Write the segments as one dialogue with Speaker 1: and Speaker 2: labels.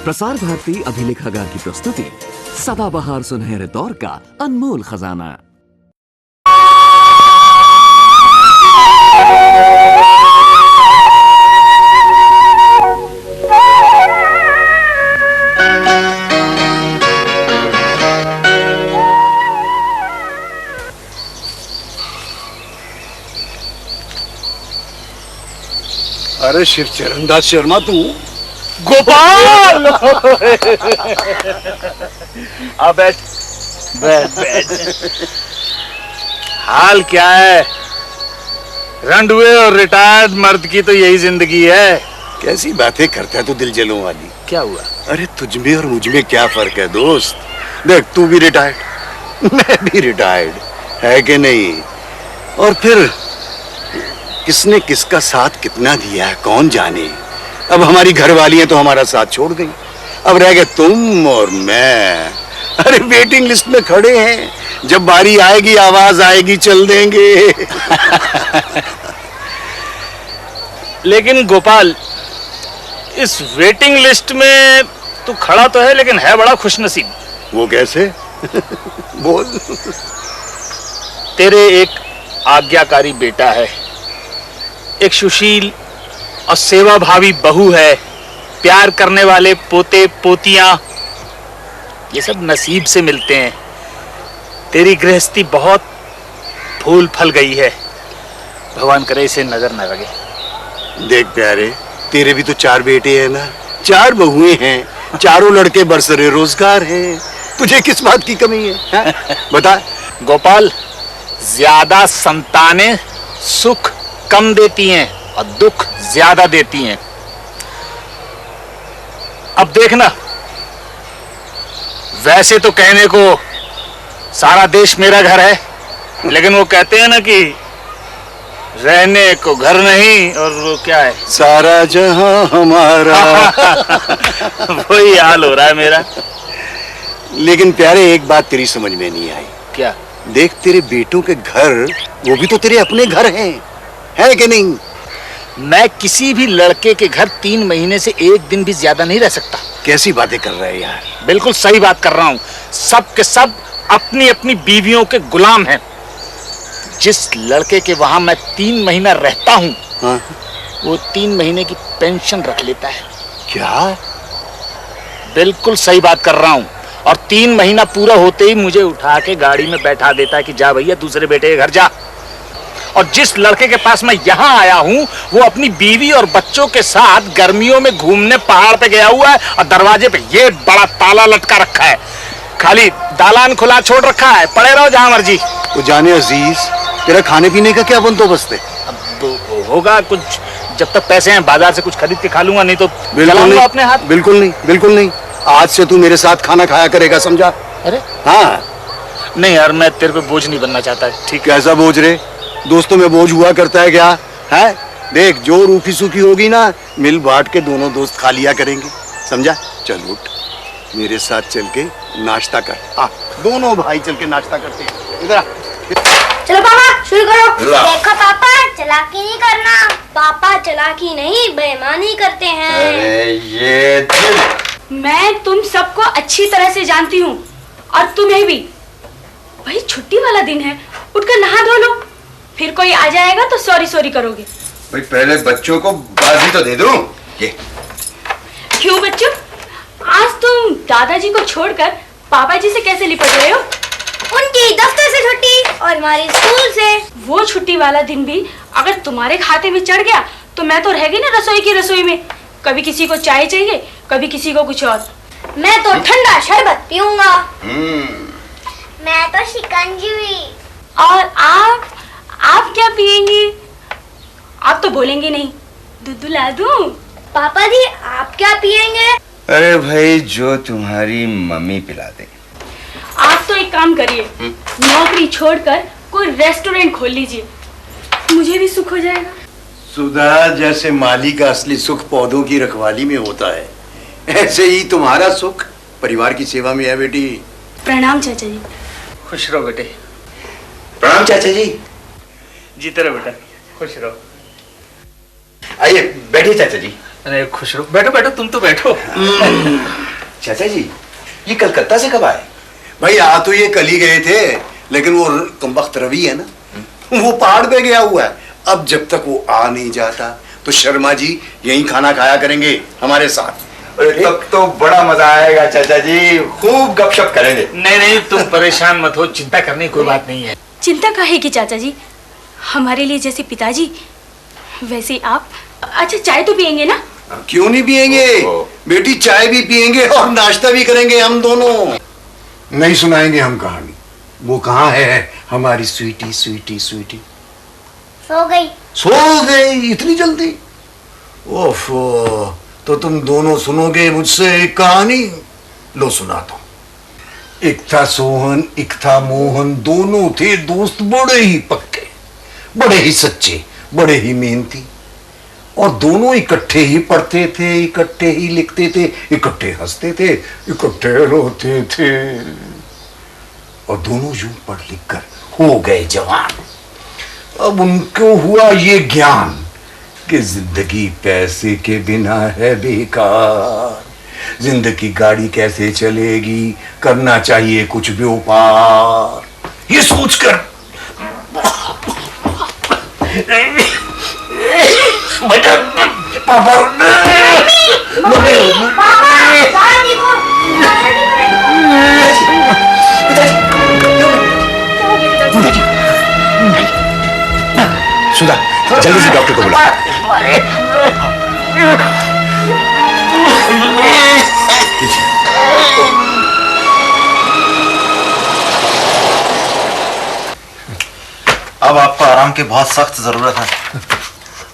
Speaker 1: प्रसार भारती अभिलेखागार की प्रस्तुति सदाबहार सुनहरे दौर का अनमोल खजाना।
Speaker 2: अरे शिव चरणदास शर्मा तू?
Speaker 3: गोपाल अब बैठ बैठ बैठ। हाल क्या है? रंडुए और रिटायर्ड मर्द की तो यही जिंदगी है।
Speaker 2: कैसी बातें करता है तू दिल जलों वाली।
Speaker 3: क्या हुआ?
Speaker 2: अरे तुझ में और मुझ में क्या फर्क है दोस्त? देख तू भी रिटायर्ड, मैं भी रिटायर्ड, है कि नहीं? और फिर किसने किसका साथ कितना दिया है कौन जाने। अब हमारी घरवालियां तो हमारा साथ छोड़ गई, अब रह गए तुम और मैं। अरे वेटिंग लिस्ट में खड़े हैं, जब बारी आएगी आवाज आएगी चल देंगे।
Speaker 3: लेकिन गोपाल, इस वेटिंग लिस्ट में तू खड़ा तो है लेकिन है बड़ा खुशनसीब।
Speaker 2: वो कैसे? बोल।
Speaker 3: तेरे एक आज्ञाकारी बेटा है, एक सुशील और सेवाभावी बहू है, प्यार करने वाले पोते पोतियां, ये सब नसीब से मिलते हैं। तेरी गृहस्थी बहुत फूल फल गई है, भगवान करे इसे नजर न लगे।
Speaker 2: देख प्यारे, तेरे भी तो 4 बेटे हैं ना, 4 बहुएं हैं, चारों लड़के बरसरे रोजगार हैं, तुझे किस बात की कमी है? बता।
Speaker 3: गोपाल, ज्यादा संतानें सुख कम देती हैं और दुख ज्यादा देती हैं। अब देखना, वैसे तो कहने को सारा देश मेरा घर है, लेकिन वो कहते हैं ना कि रहने को घर नहीं, और वो क्या है,
Speaker 2: सारा जहां हमारा।
Speaker 3: वही हाल हो रहा है मेरा।
Speaker 2: लेकिन प्यारे एक बात तेरी समझ में नहीं आई।
Speaker 3: क्या?
Speaker 2: देख तेरे बेटों के घर, वो भी तो तेरे अपने घर हैं, है कि नहीं?
Speaker 3: मैं किसी भी लड़के के घर 3 महीने से एक दिन भी ज्यादा नहीं रह सकता।
Speaker 2: कैसी बातें कर रहे हैं यार?
Speaker 3: बिल्कुल सही बात कर रहा हूं। सब के सब अपनी अपनी बीवियों के गुलाम हैं। जिस लड़के के वहां मैं 3 महीना रहता हूं,
Speaker 2: हाँ?
Speaker 3: वो 3 महीने की पेंशन रख लेता है।
Speaker 2: क्या?
Speaker 3: बिल्कुल सही बात कर रहा हूं। और 3 महीना पूरा होते ही मुझे उठा के गाड़ी में बैठा देता है कि जा भैया दूसरे बेटे के घर जा। और जिस लड़के के पास मैं यहाँ आया हूँ, वो अपनी बीवी और बच्चों के साथ गर्मियों में घूमने पहाड़ पे गया हुआ है, और दरवाजे पे ये बड़ा ताला लटका रखा है। खाली दालान खुला छोड़ रखा है, पड़े रहो जहां मर्जी।
Speaker 2: तो जाने अजीज, तेरा खाने पीने का क्या बंदोबस्त है?
Speaker 3: अब होगा कुछ, जब तक पैसे हैं बाजार से कुछ खरीद के खा लूंगा, नहीं तो
Speaker 2: बिल्कुल
Speaker 3: अपने हाथ।
Speaker 2: बिल्कुल नहीं, बिल्कुल नहीं। आज से तू मेरे साथ खाना खाया करेगा, समझा?
Speaker 3: अरे
Speaker 2: हाँ।
Speaker 3: नहीं यार, मैं तेरे पे बोझ नहीं बनना चाहता। ठीक है?
Speaker 2: कैसा बोझ रे? दोस्तों में बोझ हुआ करता है क्या? है देख, जो रूखी सूखी होगी ना, मिल बांट के दोनों दोस्त खा लिया करेंगे, समझा? चल उठ, मेरे साथ चल के नाश्ता कर। आ, दोनों भाई चल के नाश्ता करते हैं। इधर आ।
Speaker 4: चलो पापा शुरू करो। देखो पापा, चालाकी नहीं करना। पापा चालाकी नहीं, बेईमानी करते हैं।
Speaker 2: अरे ये
Speaker 5: मैं तुम सबको अच्छी तरह से जानती हूँ, और तुम्हें भी। भाई छुट्टी वाला दिन है, उठकर नहा धो लो, फिर कोई आ जाएगा तो सॉरी सॉरी करोगे।
Speaker 6: भाई पहले बच्चों को बाजी तो दे दूं। ये
Speaker 5: क्यों बच्चों, आज तुम दादाजी को छोड़कर पापा जी से कैसे लिपट रहे हो?
Speaker 4: उनकी दफ्तर से छुट्टी और हमारी स्कूल से।
Speaker 5: वो छुट्टी वाला दिन भी अगर तुम्हारे खाते में चढ़ गया तो मैं तो रह गई ना रसोई की रसोई में। कभी किसी को चाय चाहिए, कभी किसी को कुछ और।
Speaker 4: मैं तो ठंडा शरबत पीऊंगा। मैं तो शिकंजी।
Speaker 5: और आप क्या पियेंगी? आप तो बोलेंगे नहीं। दूध ला दूं?
Speaker 4: पापा जी आप क्या पियेंगे?
Speaker 6: अरे भाई जो तुम्हारी मम्मी पिला दे।
Speaker 5: आप तो एक काम करिए, नौकरी छोड़कर कोई रेस्टोरेंट खोल लीजिए, मुझे भी सुख हो जाएगा।
Speaker 2: सुधा, जैसे माली का असली सुख पौधों की रखवाली में होता है, ऐसे ही तुम्हारा सुख परिवार की सेवा में है बेटी।
Speaker 5: प्रणाम चाचा जी।
Speaker 3: खुश रहो बेटे।
Speaker 6: प्रणाम चाचा जी।
Speaker 3: जीते रहो बेटा, खुश रहो।
Speaker 6: आइए बैठिए चाचा जी।
Speaker 3: अरे खुश रहो, बैठो बैठो, तुम तो बैठो।
Speaker 6: चाचा जी, ये कलकत्ता से कब आए?
Speaker 2: भाई आ तो ये कल ही गए थे, लेकिन वो कमबख्त रवि है ना, वो पहाड़ पे गया हुआ है। अब जब तक वो आ नहीं जाता तो शर्मा जी यहीं खाना खाया करेंगे हमारे साथ।
Speaker 6: तब तो बड़ा मजा आएगा चाचा जी, खूब गपशप करेंगे।
Speaker 3: नहीं नहीं, तुम परेशान मत हो, चिंता करने की कोई बात नहीं है।
Speaker 5: चिंता काहे की चाचा जी, हमारे लिए जैसे पिताजी वैसे आप। अच्छा चाय तो पियेंगे ना?
Speaker 2: क्यों नहीं पियेंगे बेटी, चाय भी पियेंगे और नाश्ता भी करेंगे हम दोनों।
Speaker 7: नहीं सुनाएंगे हम कहानी। वो कहाँ है हमारी स्वीटी स्वीटी स्वीटी?
Speaker 4: सो गई।
Speaker 7: सो गई इतनी जल्दी? ओफो, तो तुम दोनों सुनोगे मुझसे एक कहानी? लो सुनाता हूं। एक था सोहन, एक था मोहन, दोनों थे दोस्त बड़े ही पक्के, बड़े ही सच्चे, बड़े ही मेहनती, और दोनों इकट्ठे ही पढ़ते थे, इकट्ठे ही लिखते थे, इकट्ठे हंसते थे, इकट्ठे रोते थे, और दोनों यूं पढ़ लिख कर हो गए जवान। अब उनको हुआ ये ज्ञान कि जिंदगी पैसे के बिना है बेकार, जिंदगी गाड़ी कैसे चलेगी, करना चाहिए कुछ व्यापार। ये सोचकर पापा
Speaker 6: सुधा, जल्दी से डॉक्टर को बुला।
Speaker 8: अब आपको आराम की बहुत सख्त जरूरत है।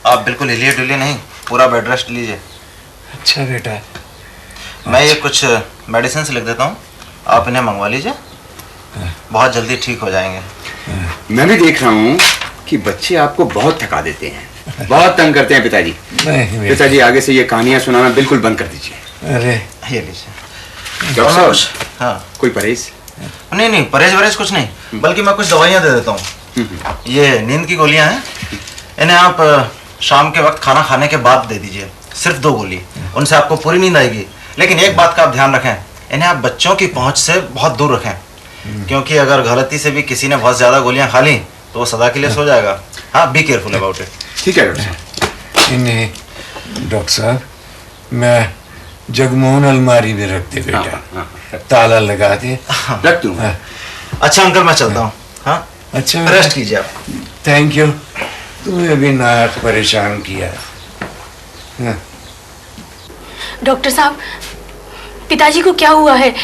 Speaker 8: आप बिल्कुल हिलिए डुलिए नहीं, पूरा बेड रेस्ट लीजिए।
Speaker 7: अच्छा बेटा,
Speaker 8: मैं ये कुछ मेडिसिन लिख देता हूँ, आप इन्हें मंगवा लीजिए, बहुत जल्दी ठीक हो जाएंगे।
Speaker 6: मैं भी देख रहा हूँ कि बच्चे आपको बहुत थका देते हैं, बहुत तंग करते हैं पिताजी। पिताजी आगे से ये कहानियां सुनाना बिल्कुल बंद कर दीजिए।
Speaker 7: अरे
Speaker 8: ये लीजिए।
Speaker 6: डॉक्टर साहब,
Speaker 8: हाँ,
Speaker 6: कोई परहेज?
Speaker 8: नहीं नहीं, परहेज वरहेज कुछ नहीं, बल्कि मैं कुछ दवाइयाँ दे देता हूँ। ये नींद की गोलियाँ हैं, इन्हें आप शाम के वक्त खाना खाने के बाद दे दीजिए, सिर्फ 2 गोली, उनसे आपको पूरी नींद आएगी। लेकिन एक बात का आप ध्यान रखें, इन्हें आप बच्चों की पहुंच से बहुत दूर रखें, क्योंकि अगर गलती से भी किसी ने बहुत ज्यादा गोलियां खा ली तो वो सदा के लिए सो जाएगा। हाँ, बी केयरफुल अबाउट इट।
Speaker 6: ठीक है डॉक्टर साहब।
Speaker 7: इन्हें डॉक्टर साहब, मैं जगमोहन अलमारी में रख दे बेटा, ताला लगा दे।
Speaker 6: रख दूँ?
Speaker 8: अच्छा अंकल, मैं चलता हूँ। हाँ,
Speaker 7: अच्छा
Speaker 8: रेस्ट कीजिए आप।
Speaker 7: थैंक यू, तुम्हें भी ना परेशान किया। हाँ।
Speaker 5: डॉक्टर साहब, पिताजी को क्या हुआ है?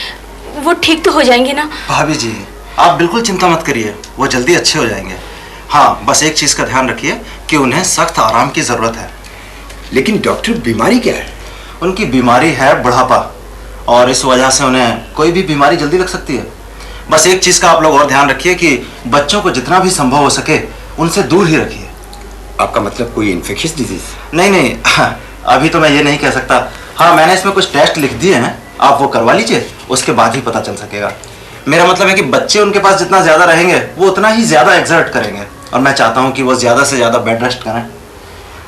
Speaker 5: वो ठीक तो हो जाएंगे ना?
Speaker 8: भाभी जी, आप बिल्कुल चिंता मत करिए, वो जल्दी अच्छे हो जाएंगे। हाँ, बस एक चीज का ध्यान रखिए कि उन्हें सख्त आराम की जरूरत है।
Speaker 6: लेकिन डॉक्टर, बीमारी क्या है?
Speaker 8: उनकी बीमारी है बुढ़ापा, और इस वजह से उन्हें कोई भी बीमारी जल्दी लग सकती है। बस एक चीज का आप लोग और ध्यान रखिए कि बच्चों को जितना भी संभव हो सके उनसे दूर ही रखिए।
Speaker 6: आपका मतलब कोई इन्फेक्शियस डिजीज?
Speaker 8: नहीं नहीं, अभी तो मैं ये नहीं कह सकता। हाँ, मैंने इसमें कुछ टेस्ट लिख दिए हैं, आप वो करवा लीजिए, उसके बाद ही पता चल सकेगा। मेरा मतलब है कि बच्चे उनके पास जितना ज्यादा रहेंगे वो उतना ही ज्यादा एक्सर्ट करेंगे, और मैं चाहता हूँ कि वो ज्यादा से ज्यादा बेड रेस्ट करें।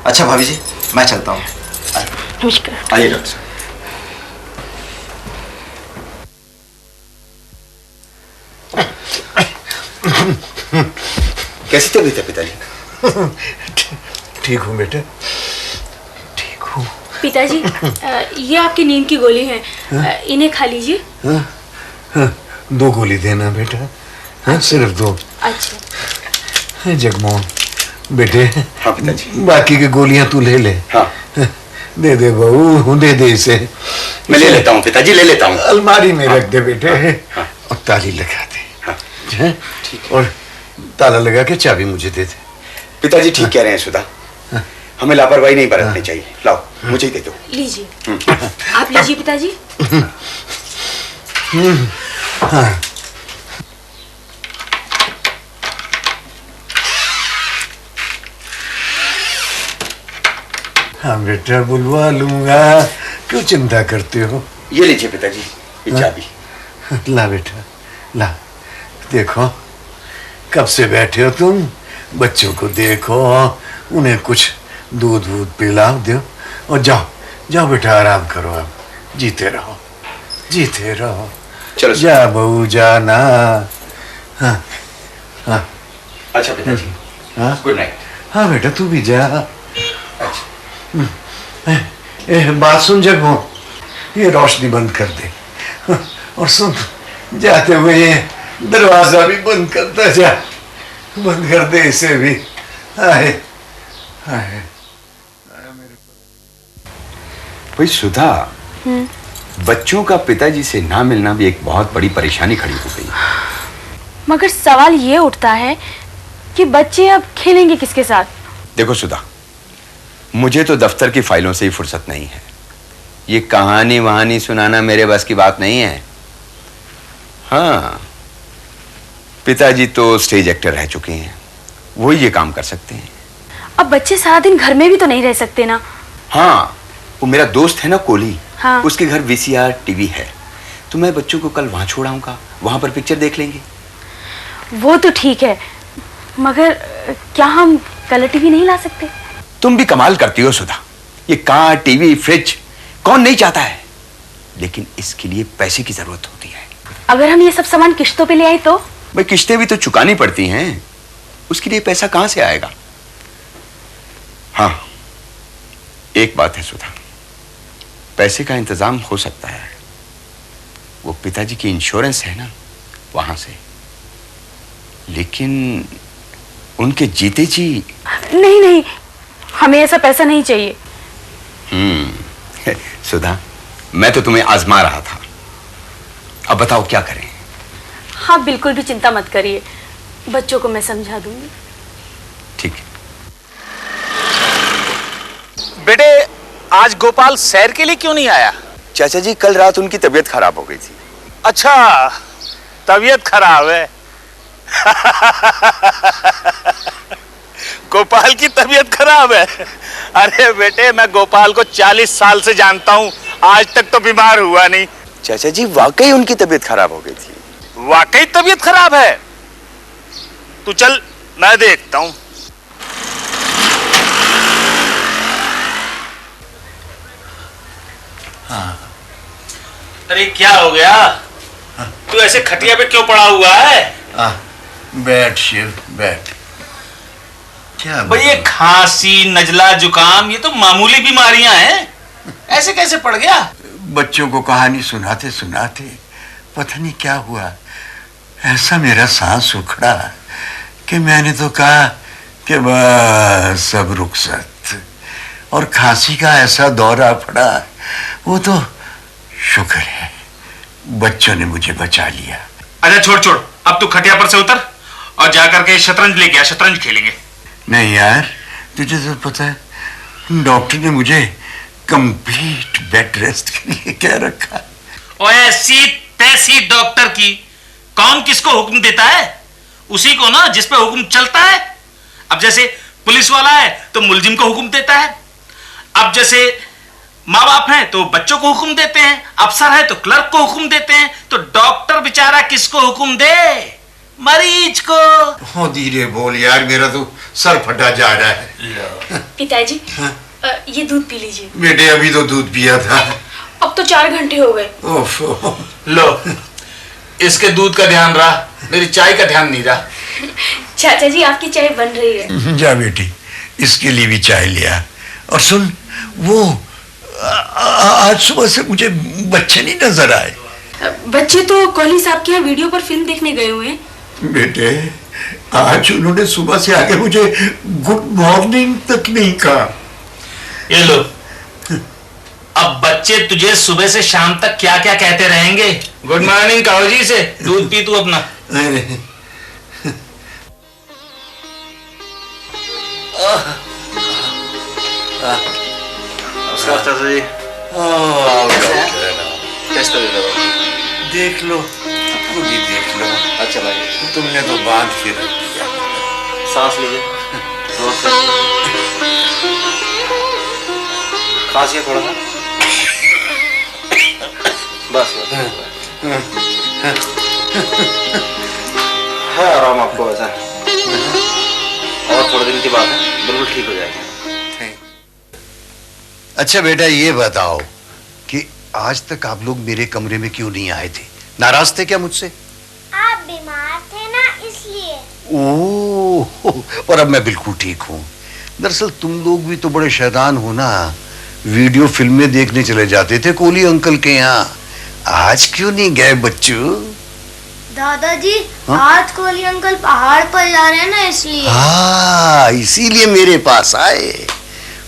Speaker 8: अच्छा भाभी जी, मैं चलता हूँ।
Speaker 5: नमस्कार।
Speaker 6: आइए डॉक्टर साहब। कैसी तबीयत है पिताजी?
Speaker 7: ठीक हूँ बेटा, ठीक हूँ।
Speaker 5: पिताजी, ये आपकी नींद की गोली है, इन्हें खा लीजिए।
Speaker 7: हाँ, 2 गोली देना बेटा। हाँ, सिर्फ 2।
Speaker 5: अच्छा।
Speaker 7: जगमोहन बेटे,
Speaker 6: हाँ पिताजी।
Speaker 7: बाकी की गोलियां तू ले ले।
Speaker 6: हाँ,
Speaker 7: दे दे बहू, दे दे इसे।
Speaker 6: मैं ले लेता हूँ पिताजी, ले लेता हूँ।
Speaker 7: अलमारी में रख दे बेटे। और ताली लगा दे। हाँ, और ताला लगा के चाबी मुझे दे दे।
Speaker 6: पिताजी ठीक कह रहे हैं सुधा, हमें लापरवाही नहीं बरतनी चाहिए। लाओ, मुझे ही दे दो।
Speaker 5: लीजिए, आप लीजिए पिताजी।
Speaker 7: हाँ। हाँ बेटा, बुलवा लूंगा, क्यों चिंता करते हो?
Speaker 6: ये लीजिए पिताजी, ये चाबी।
Speaker 7: ला बेटा, ला। देखो, कब से बैठे हो तुम, बच्चों को देखो, उन्हें कुछ दूध वूध पिलाओ दो, और जाओ जाओ बेटा आराम करो, आप जीते रहो, जीते रहो।
Speaker 6: चलो
Speaker 7: जा बहू जाना। हाँ हाँ
Speaker 6: अच्छा पिताजी,
Speaker 7: हाँ
Speaker 6: गुड नाइट।
Speaker 7: हाँ बेटा तू भी जा।
Speaker 6: अच्छा
Speaker 7: बात सुन जगो, ये रोशनी बंद कर दे। और सुन, जाते हुए ये दरवाजा भी बंद करता जा, बंद कर दे इसे भी। आए आए
Speaker 6: भाई सुधा, बच्चों का पिताजी से ना मिलना भी एक बहुत बड़ी परेशानी खड़ी हो गई।
Speaker 5: मगर सवाल ये उठता है कि बच्चे अब खेलेंगे किसके साथ?
Speaker 6: देखो सुधा, मुझे तो दफ्तर की फाइलों से ही फुर्सत नहीं है। ये कहानी वहानी सुनाना मेरे बस की बात नहीं है। हाँ, पिताजी तो स्टेज एक्टर रह चुके हैं, वो ये काम कर सकते हैं।
Speaker 5: अब बच्चे सारा दिन घर में भी तो नहीं रह सकते ना।
Speaker 6: हाँ, वो मेरा दोस्त है ना कोली,
Speaker 5: हाँ।
Speaker 6: उसके घर वीसीआर टीवी है, तो मैं बच्चों को कल वहां छोड़ाऊंगा, वहां पर पिक्चर देख लेंगे।
Speaker 5: वो तो ठीक है, मगर क्या हम कलर टीवी नहीं ला सकते?
Speaker 6: तुम भी कमाल करती हो सुधा, ये कार, टीवी, फ्रिज कौन नहीं चाहता है, लेकिन इसके लिए पैसे की जरूरत होती है।
Speaker 5: अगर हम ये सब सामान किश्तों पे ले आए तो?
Speaker 6: भाई किश्तें भी तो चुकानी पड़ती हैं, उसके लिए पैसा कहां से आएगा? हाँ, एक बात है सुधा, पैसे का इंतजाम हो सकता है, वो पिताजी की इंश्योरेंस है ना, वहां से। लेकिन उनके जीते जी।
Speaker 5: नहीं नहीं, हमें ऐसा पैसा नहीं चाहिए।
Speaker 6: सुधा, मैं तो तुम्हें आजमा रहा था, अब बताओ क्या करें?
Speaker 5: हाँ बिल्कुल भी चिंता मत करिए, बच्चों को मैं समझा दूंगी।
Speaker 6: ठीक है।
Speaker 3: बेटे, आज गोपाल सैर के लिए क्यों नहीं आया?
Speaker 6: चाचा जी, कल रात उनकी तबीयत खराब हो गई थी।
Speaker 3: अच्छा, तबीयत खराब है। गोपाल की तबीयत खराब है? अरे बेटे, मैं गोपाल को 40 साल से जानता हूं, आज तक तो बीमार हुआ नहीं।
Speaker 6: चाचा जी, वाकई उनकी तबीयत खराब हो गई थी।
Speaker 3: वाकई तबीयत खराब है? तू चल, मैं देखता हूं। अरे क्या हो गया? तू ऐसे खटिया पे क्यों पड़ा हुआ है?
Speaker 7: बैठ शिव बैठ। क्या
Speaker 3: भाई, ये खांसी, नजला, जुकाम, ये तो मामूली बीमारियां हैं, ऐसे कैसे पड़ गया?
Speaker 7: बच्चों को कहानी सुनाते सुनाते पता नहीं क्या हुआ, ऐसा मेरा सांस उखड़ा कि मैंने तो कहा कि बस सब रुखसत। और खांसी का ऐसा दौरा पड़ा, वो तो शुक्र है बच्चों ने मुझे बचा लिया।
Speaker 3: अच्छा छोड़ छोड़, अब तू खटिया पर से उतर और जाकर के शतरंज लेके आ, शतरंज खेलेंगे।
Speaker 7: नहीं यार, तुझे तो पता है डॉक्टर ने मुझे कंप्लीट बेड रेस्ट के लिए क्या रखा।
Speaker 3: और ऐसी तैसी डॉक्टर की कौन किसको हुक्म देता है? उसी को ना जिस पे हुक्म चलता है। अब जैसे पुलिस वाला है तो मुलजिम को हुक्म देता है, अब जैसे माँ बाप हैं तो बच्चों को हुक्म देते हैं, अफसर है तो क्लर्क को हुक्म देते हैं, तो डॉक्टर बेचारा किसको हुक्म दे? मरीज को।
Speaker 7: हो धीरे बोल यार, मेरा तो सर फटा जा रहा है।
Speaker 5: पिताजी, ये दूध पी लीजिए।
Speaker 7: बेटे, अभी तो दूध पिया था।
Speaker 5: अब तो 4 घंटे हो गए।
Speaker 7: ओफो।
Speaker 3: लो, इसके दूध का ध्यान रहा, मेरी चाय का ध्यान नहीं रहा।
Speaker 5: चाचा जी, आपकी चाय बन रही है।
Speaker 7: जा बेटी, इसके लिए भी चाय लिया। और सुन, वो आज सुबह से मुझे बच्चे नहीं नजर आए।
Speaker 5: बच्चे तो कोहली साहब के यहाँ वीडियो पर फिल्म देखने गए हुए हैं।
Speaker 7: बेटे, आज उन्होंने सुबह से आके मुझे गुड मॉर्निंग तक नहीं कहा।
Speaker 3: ये लो, अब बच्चे तुझे सुबह से शाम तक क्या क्या कहते रहेंगे? गुड मॉर्निंग कहो जी से, दूध पी तू अपना।
Speaker 8: नमस्कार चाचा जी। कैसे
Speaker 7: देख लो, खुद ही देख लो।
Speaker 8: अच्छा भाई,
Speaker 7: तुमने तो बांध के रख दिया।
Speaker 8: सांस लीजिए, खांसिए थोड़ा सा, बस है आराम आपको वैसा, और थोड़े दिन की बात है, बिल्कुल ठीक हो जाएगा।
Speaker 7: अच्छा बेटा ये बताओ कि आज तक आप लोग मेरे कमरे में क्यों नहीं आए थे? नाराज थे क्या मुझसे?
Speaker 4: आप बीमार थे ना इसलिए।
Speaker 7: ओह, और अब मैं बिल्कुल ठीक हूँ। दरअसल तुम लोग भी तो बड़े शैतान हो ना, वीडियो फिल्में देखने चले जाते थे कोहली अंकल के यहाँ। आज क्यों नहीं गए बच्चों?
Speaker 4: दादाजी आज कोहली अंकल पहाड़ पर जा रहे हैं ना इसलिए।
Speaker 7: हाँ, इसीलिए मेरे पास आए।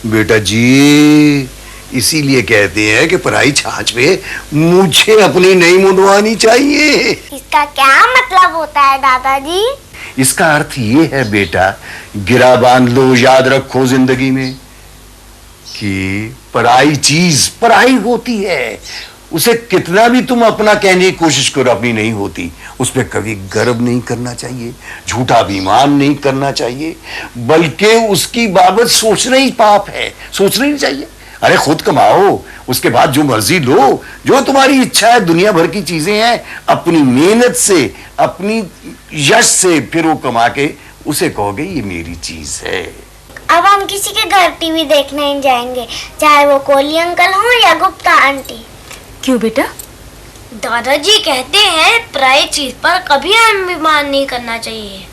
Speaker 7: बेटा जी, इसीलिए कहते हैं कि पराई छाछ पे मुझे अपनी नहीं मुंडवानी चाहिए।
Speaker 4: इसका क्या मतलब होता है दादाजी?
Speaker 7: इसका अर्थ ये है बेटा, गिरा बांध लो, याद रखो जिंदगी में कि पराई चीज पराई होती है। उसे कितना भी तुम अपना कहने की कोशिश करो, अपनी नहीं होती। उस पर कभी गर्व नहीं करना चाहिए, झूठा अभिमान नहीं करना चाहिए, बल्कि उसकी बाबत सोचना ही पाप है, सोचना ही नहीं चाहिए। अरे खुद कमाओ, उसके बाद जो मर्जी लो, जो तुम्हारी इच्छा है। दुनिया भर की चीजें हैं, अपनी मेहनत से, अपनी यश से फिर वो कमा के उसे कहोगे ये मेरी चीज है।
Speaker 4: अब हम किसी के घर टीवी देखने नहीं जाएंगे, चाहे वो कोहली अंकल हो या गुप्ता आंटी।
Speaker 5: क्यों बेटा?
Speaker 4: दादाजी कहते हैं पराई चीज पर कभी अभिमान नहीं करना चाहिए।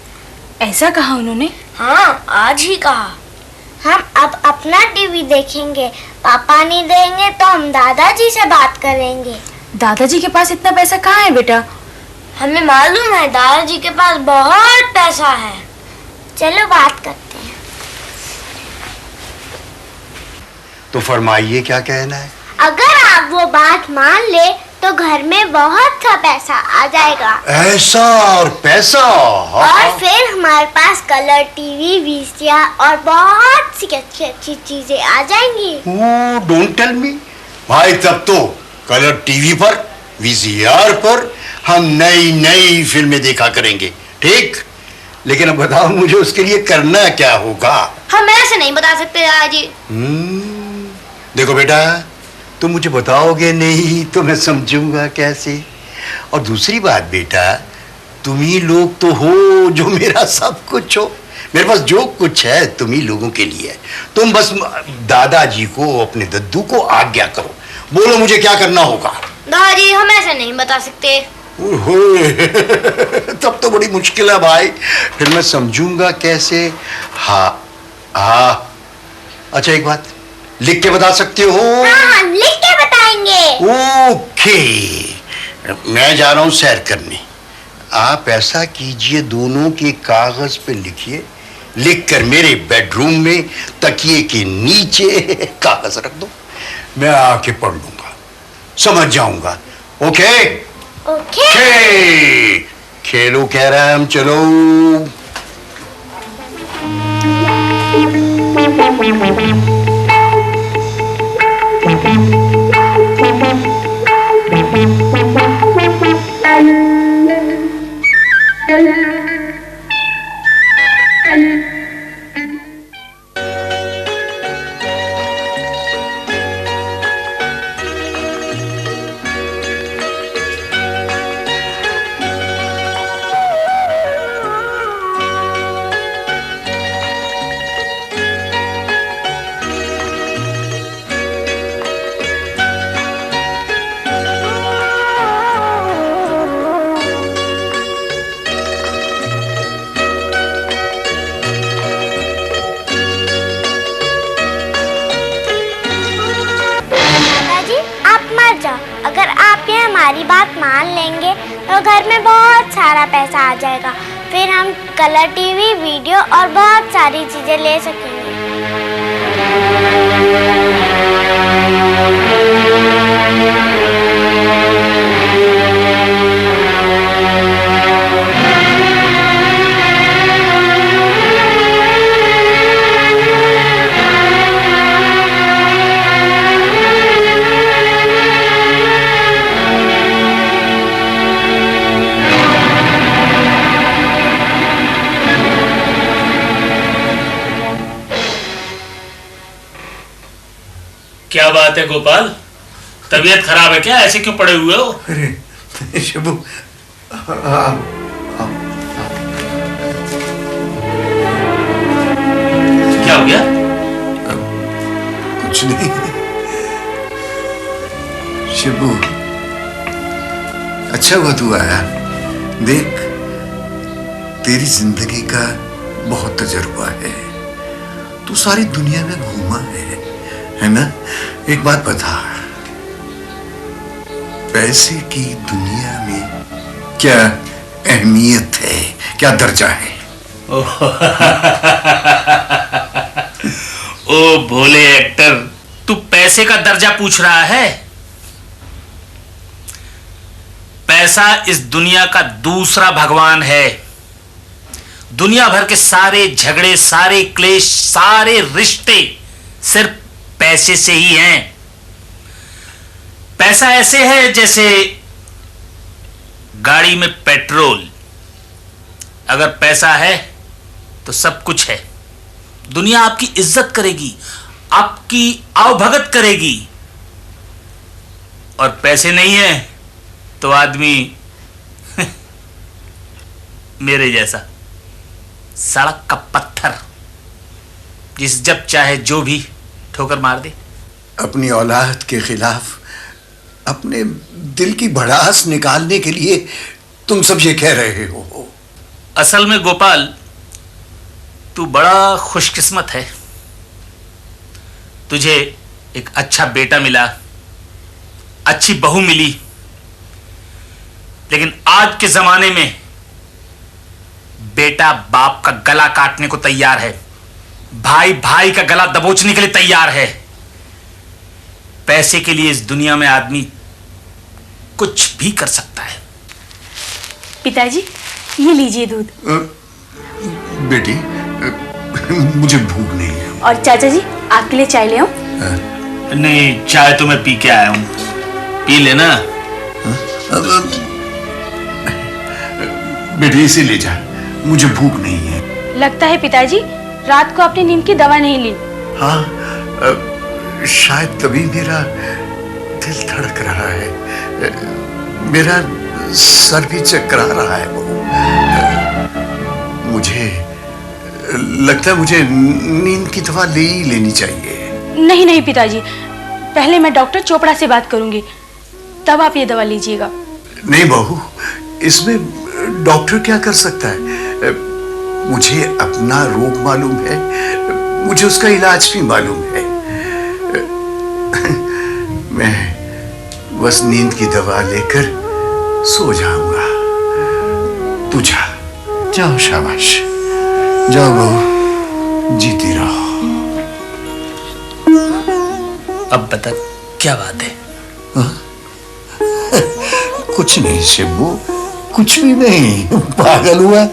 Speaker 5: ऐसा कहा उन्होंने?
Speaker 4: हाँ, आज ही कहा। हम अब अपना टीवी देखेंगे, पापा नहीं देंगे तो हम दादाजी से बात करेंगे।
Speaker 5: दादाजी के पास इतना पैसा कहाँ है बेटा?
Speaker 4: हमें मालूम है दादाजी के पास बहुत पैसा है। चलो बात करते हैं।
Speaker 7: तो फरमाइए क्या कहना है?
Speaker 4: अगर आप वो बात मान ले तो घर में बहुत सा पैसा आ जाएगा।
Speaker 7: ऐसा? और पैसा?
Speaker 4: और फिर हमारे पास कलर टीवी, वीसीआर और बहुत सी अच्छी अच्छी चीजें आ जाएंगी।
Speaker 7: ओह, डोंट टेल मी भाई, तब तो कलर टीवी पर, वीसीआर पर हम नई नई फिल्में देखा करेंगे, ठीक? लेकिन अब बताओ मुझे उसके लिए करना क्या होगा?
Speaker 4: हम ऐसे नहीं बता सकते दादाजी।
Speaker 7: देखो बेटा, तुम मुझे बताओगे नहीं तो मैं समझूंगा कैसे? और दूसरी बात बेटा, तुम ही लोग तो हो जो मेरा सब कुछ हो। मेरे पास जो कुछ है तुम ही लोगों के लिए है। तुम बस दादाजी को, अपने दद्दू को आज्ञा करो, बोलो मुझे क्या करना होगा।
Speaker 4: दादाजी हम ऐसे नहीं बता सकते।
Speaker 7: तब तो बड़ी मुश्किल है भाई, फिर मैं समझूंगा कैसे? हाँ हाँ, अच्छा एक बात, लिख के बता सकते हो?
Speaker 4: हाँ, लिख के बताएंगे।
Speaker 7: ओके, मैं जा रहा हूं सैर करने। आप ऐसा कीजिए, दोनों के कागज पे लिखिए, लिखकर मेरे बेडरूम में तकिए के नीचे कागज रख दो, मैं आके पढ़ लूंगा, समझ जाऊंगा। Okay
Speaker 4: okay.
Speaker 7: खेलो कैरम, चलो।
Speaker 4: अगर आप ये हमारी बात मान लेंगे तो घर में बहुत सारा पैसा आ जाएगा, फिर हम कलर टीवी, वीडियो और बहुत सारी चीजें ले सकेंगे।
Speaker 3: क्या बात है गोपाल, तबीयत खराब है क्या? ऐसे क्यों पड़े हुए हो?
Speaker 7: अरे शिबू,
Speaker 3: क्या हो गया?
Speaker 7: कुछ नहीं। शिबू, अच्छा हुआ तू आया। देख, तेरी जिंदगी का बहुत तजुर्बा है, तू सारी दुनिया में घूमा है ना? एक बात बता, पैसे की दुनिया में क्या अहमियत है, क्या दर्जा है?
Speaker 3: ओ भोले एक्टर, तू पैसे का दर्जा पूछ रहा है? पैसा इस दुनिया का दूसरा भगवान है। दुनिया भर के सारे झगड़े, सारे क्लेश, सारे रिश्ते सिर्फ पैसे से ही हैं। पैसा ऐसे है जैसे गाड़ी में पेट्रोल। अगर पैसा है तो सब कुछ है। दुनिया आपकी इज्जत करेगी, आपकी आवभगत करेगी। और पैसे नहीं है तो आदमी मेरे जैसा सड़क का पत्थर, जिस जब चाहे जो भी ठोकर मार दे।
Speaker 7: अपनी औलाद के खिलाफ अपने दिल की भड़ास निकालने के लिए तुम सब ये कह रहे हो।
Speaker 3: असल में गोपाल, तू बड़ा खुशकिस्मत है। तुझे एक अच्छा बेटा मिला, अच्छी बहू मिली। लेकिन आज के जमाने में बेटा बाप का गला काटने को तैयार है, भाई भाई का गला दबोचने के लिए तैयार है। पैसे के लिए इस दुनिया में आदमी कुछ भी कर सकता है।
Speaker 5: पिताजी, ये लीजिए दूध।
Speaker 7: बेटी, मुझे भूख नहीं है।
Speaker 5: और चाचा जी, आपके लिए चाय ले आऊं?
Speaker 3: नहीं, चाय तो मैं पी के आया हूं, पी लेना।
Speaker 7: बेटी, इसे ले जा, मुझे भूख नहीं है।
Speaker 5: लगता है पिताजी रात को आपने नींद की दवा नहीं ली।
Speaker 7: हाँ, शायद तभी मेरा दिल धड़क रहा है, मेरा सर भी चकरा रहा है। मुझे लगता है मुझे नींद की दवा ले ही लेनी चाहिए।
Speaker 5: नहीं नहीं पिताजी, पहले मैं डॉक्टर चोपड़ा से बात करूंगी, तब आप ये दवा लीजिएगा।
Speaker 7: नहीं बहू, इसमें डॉक्टर क्या कर सकता है? मुझे अपना रोग मालूम है, मुझे उसका इलाज भी मालूम है। मैं बस नींद की दवा लेकर सो जाऊंगा। तू जा, जाओ, शाबाश, जाओ बहू, जीती रहो।
Speaker 3: अब बता, क्या बात है?
Speaker 7: कुछ नहीं शिबू, कुछ भी नहीं। पागल हुआ?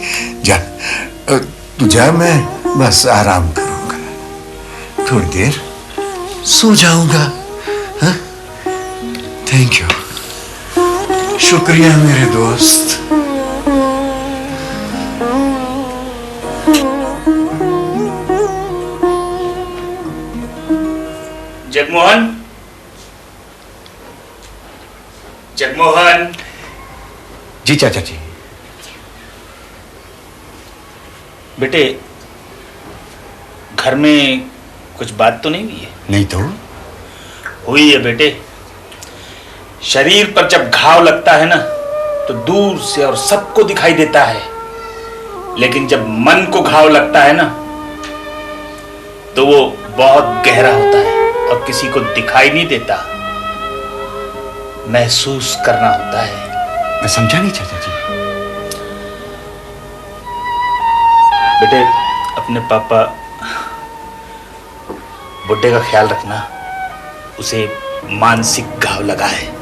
Speaker 7: जा, तू जा, मैं बस आराम करूंगा, थोड़ी देर सो जाऊंगा। थैंक यू, शुक्रिया मेरे दोस्त।
Speaker 3: जगमोहन, जगमोहन।
Speaker 6: जी चाचा जी।
Speaker 3: बेटे, घर में कुछ बात तो नहीं हुई है?
Speaker 6: नहीं तो
Speaker 3: हुई है बेटे। शरीर पर जब घाव लगता है ना, तो दूर से और सबको दिखाई देता है। लेकिन जब मन को घाव लगता है ना, तो वो बहुत गहरा होता है और किसी को दिखाई नहीं देता, महसूस करना होता है।
Speaker 6: मैं समझा नहीं चाचा जी।
Speaker 3: बेटे, अपने पापा बुड्ढे का ख्याल रखना, उसे मानसिक घाव लगा है।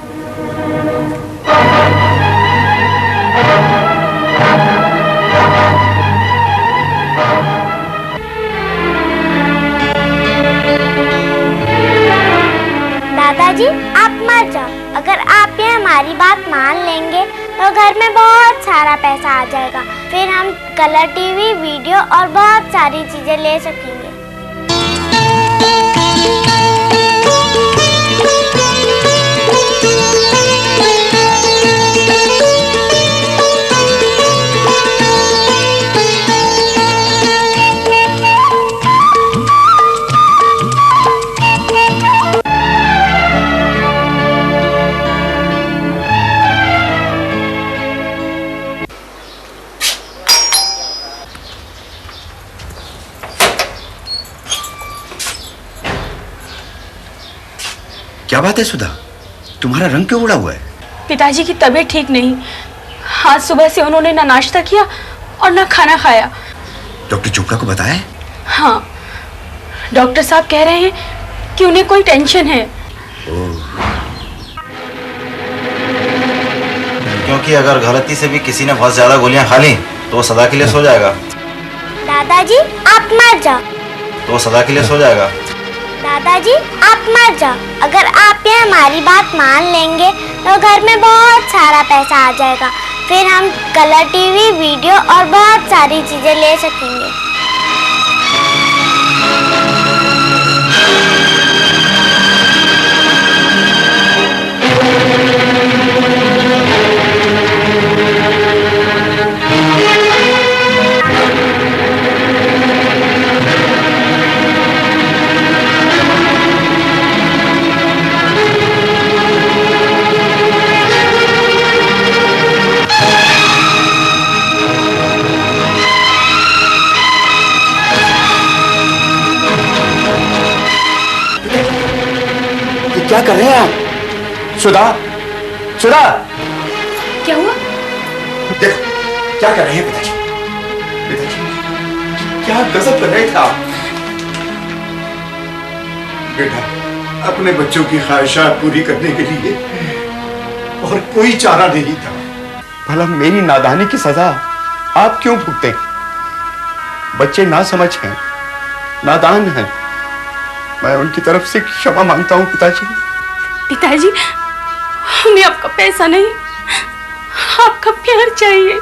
Speaker 4: दादाजी, आप मत जाओ। अगर आप ये हमारी बात मान लेंगे तो घर में बहुत सारा पैसा आ जाएगा। फिर हम कलर टीवी, वीडियो और बहुत सारी चीजें ले सकेंगे।
Speaker 6: क्या बात है सुधा, तुम्हारा रंग क्यों उड़ा हुआ है?
Speaker 5: पिताजी की तबीयत ठीक नहीं। आज सुबह से उन्होंने ना नाश्ता किया और ना खाना खाया।
Speaker 6: डॉक्टर चोपड़ा को बताया?
Speaker 5: हाँ, डॉक्टर साहब कह रहे हैं कि उन्हें कोई टेंशन है।
Speaker 8: क्योंकि अगर गलती से भी किसी ने बहुत ज्यादा गोलियां खा ली तो वो सदा के लिए सो जाएगा।
Speaker 4: दादाजी आप मत जाओ।
Speaker 8: तो वो सदा के लिए सो जाएगा।
Speaker 4: दादाजी आप मत जाओ। अगर आप ये हमारी बात मान लेंगे तो घर में बहुत सारा पैसा आ जाएगा। फिर हम कलर टीवी, वीडियो और बहुत सारी चीजें ले सकेंगे।
Speaker 6: क्या कर रहे हैं आप? सुधा, सुधा,
Speaker 5: क्या हुआ?
Speaker 6: देखो क्या कर रहे हैं पिताजी? पिताजी क्या गजब कर रहे थे आप?
Speaker 7: बेटा, अपने बच्चों की ख्वाहिशात पूरी करने के लिए और कोई चारा नहीं था।
Speaker 6: भला मेरी नादानी की सजा आप क्यों भुगते? बच्चे ना समझ हैं, नादान हैं। मैं उनकी तरफ से क्षमा मांगता हूं पिताजी।
Speaker 5: पिताजी, हमें आपका पैसा नहीं, आपका प्यार चाहिए।